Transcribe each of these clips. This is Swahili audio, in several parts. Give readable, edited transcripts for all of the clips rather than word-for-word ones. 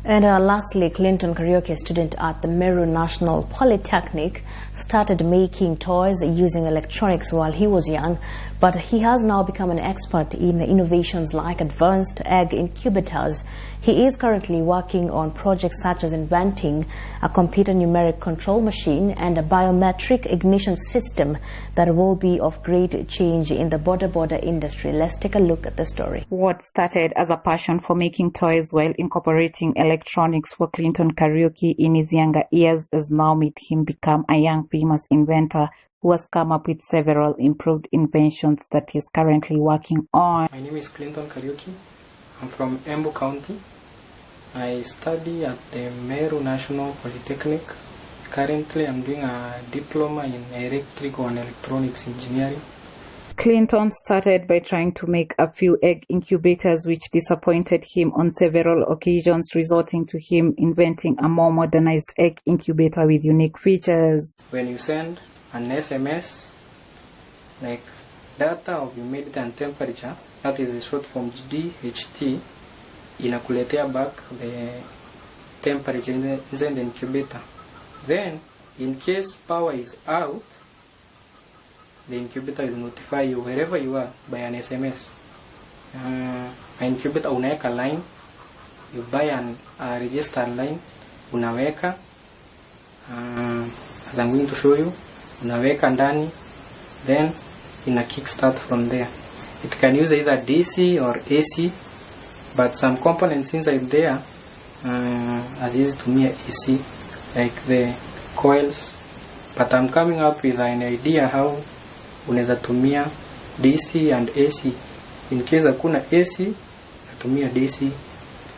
And lastly, Clinton Kariuki, a student at the Meru National Polytechnic, started making toys using electronics while he was young, but he has now become an expert in innovations like advanced egg incubators. He is currently working on projects such as inventing a computer numeric control machine and a biometric ignition system that will be of great change in the border industry. Let's take a look at the story. What started as a passion for making toys while incorporating electronics for Clinton Kariuki in his younger years has now made him become a young famous inventor who has come up with several improved inventions that he is currently working on. My name is Clinton Kariuki. I'm from Embu County. I study at the Meru National Polytechnic. Currently, I'm doing a diploma in electrical and electronics engineering. Clinton started by trying to make a few egg incubators which disappointed him on several occasions, resulting to him inventing a more modernized egg incubator with unique features. When you send an SMS, like data of humidity and temperature, that is short from DHT, inakuletea back the temperature inside the incubator. Then, in case power is out, the incubator will notify you wherever you are by an SMS. An incubator unaweka line, you buy a registered line, unaweka, as I'm going to show you, unaweka ndani, then in a kickstart from there. It can use either DC or AC, but some components inside there as easy to me AC, like the coils. But I'm coming up with an idea how unaweza tumia DC and AC. In case hakuna AC, natumia DC.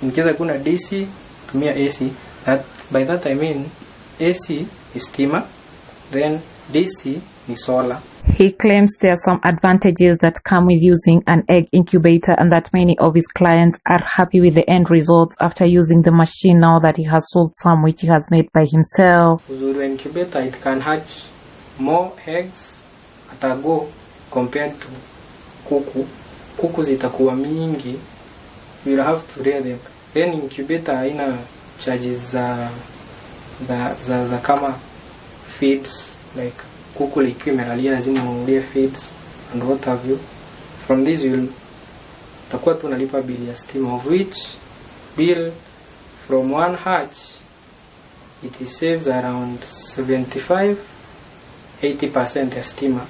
In case hakuna DC, tumia AC. By that I mean AC is steamer, then DC is solar. He claims there are some advantages that come with using an egg incubator and that many of his clients are happy with the end results after using the machine now that he has sold some which he has made by himself. Uzuri incubator, it can hatch more eggs at a go compared to kuku. Kuku zitakuwa mingi, you will have to rear them. Then incubator haina charges za kama feeds, like kuku likiwa imelalia lazima ununulie feeds and what have you. From this utakuwa tunalipa bill ya steam, of which bill from one hatch it saves around 75-80% ya steamer,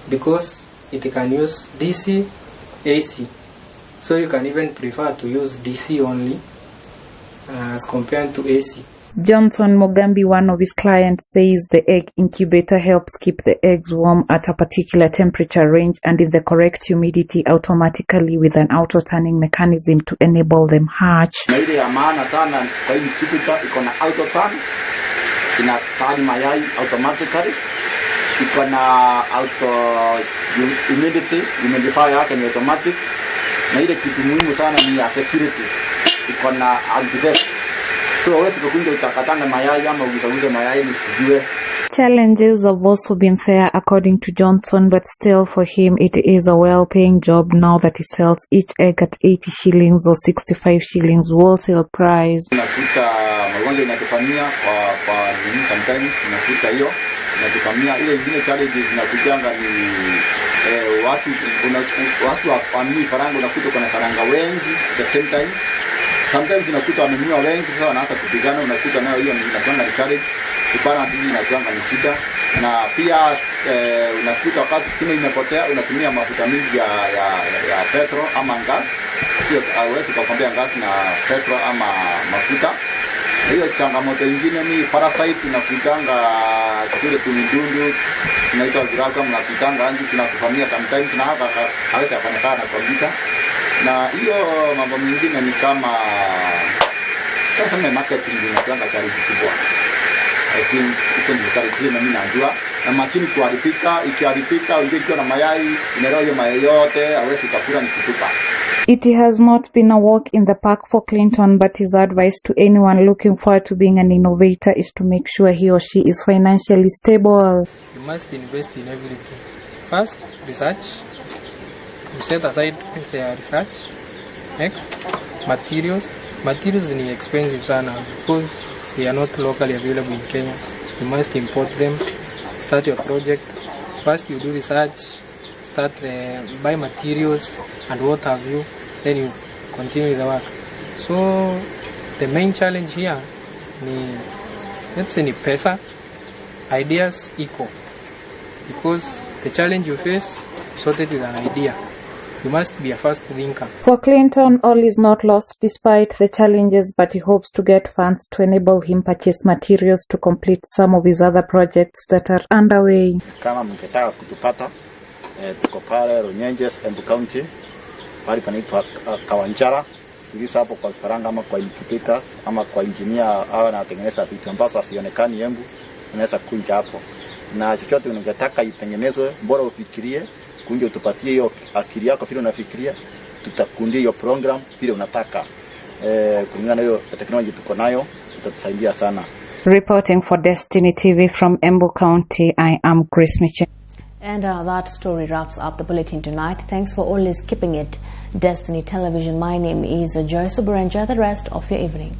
because it can use DC, AC. So you can even prefer to use DC only as compared to AC. Johnson Mogambi, one of his clients, says the egg incubator helps keep the eggs warm at a particular temperature range and in the correct humidity automatically with an auto-turning mechanism to enable them hatch. Na ile ya maana sana kwa hii incubator iko na auto-turn, ina turn mayai automatically, iko na auto humidity, humidifier yake ni automatic, na ile kitu muhimu sana ni ya security, iko na anti-theft. Challenges have also been there according to Johnson, but still for him it is a well-paying job now that he sells each egg at 80 shillings or 65 shillings wholesale price. Unakuta magonjwa inatufanyia kwa sometimes unakuta hiyo inatufanyia ile zingine challenges zinakujanga ni watu wafanyi faranga, unakuta kuna faranga wengi at the same time. Sometimes unakuta wamenunua wengi, sasa wanaanza kupigana, unakuta nayo hiyo inakuwa ni challenge. Kipara sisi inakuwa ni shida. Na pia unakuta wakati stima imepotea unatumia mafuta mingi ya petrol ama gas. Sio hauwezi kukombea gas na petrol ama mafuta. Hiyo changamoto nyingine ni parasite inakutanga kile tumidundu tunaitwa viraka, mnakutanga anji tunakufanyia sometimes na hapa hawezi kuonekana kabisa. Na hiyo mambo mengine ni kama sasa marketing inakuanga challenge kubwa. I think hizo ni challenge na mimi najua, na machini kuharibika, ikiharibika ungekuwa na mayai inaroyo mayai yote hawezi kukula ni kutupa. It has not been a walk in the park for Clinton, but his advice to anyone looking forward to being an innovator is to make sure he or she is financially stable. You must invest in everything. First, research. You set aside research. Next, materials. Materials are expensive sana because they are not locally available in Kenya. You must import them. Start your project. First you do research, start buy materials and what have you, then you continue the work. So the main challenge here ni let's say ni pesa, ideas equal, because the challenge you face sorted with an idea. You must be a fast thinker. For Clinton, all is not lost despite the challenges, but he hopes to get funds to enable him purchase materials to complete some of his other projects that are underway. Kama mkitaka kutupata, tuko pale Runyenjes, Embu County, pale panaitwa Kawanjara. Tulisa hapo kwa faranga ama kwa incubators ama kwa engineer hawa anatengeneza vitu ambazo hasionekani Embu, unaweza kunja hapo. Na chochote ungetaka itengenezwe, bora ufikirie, kunje utupatie hiyo akili yako vile unafikiria, tutakundia hiyo program vile unataka. Kulingana na hiyo technology tuko nayo, itatusaidia sana. Reporting for Destiny TV from Embu County, I am Grace Mitchell. And that story wraps up the bulletin tonight. Thanks for always keeping it Destiny Television. My name is Joyce Oberanja. The rest of your evening.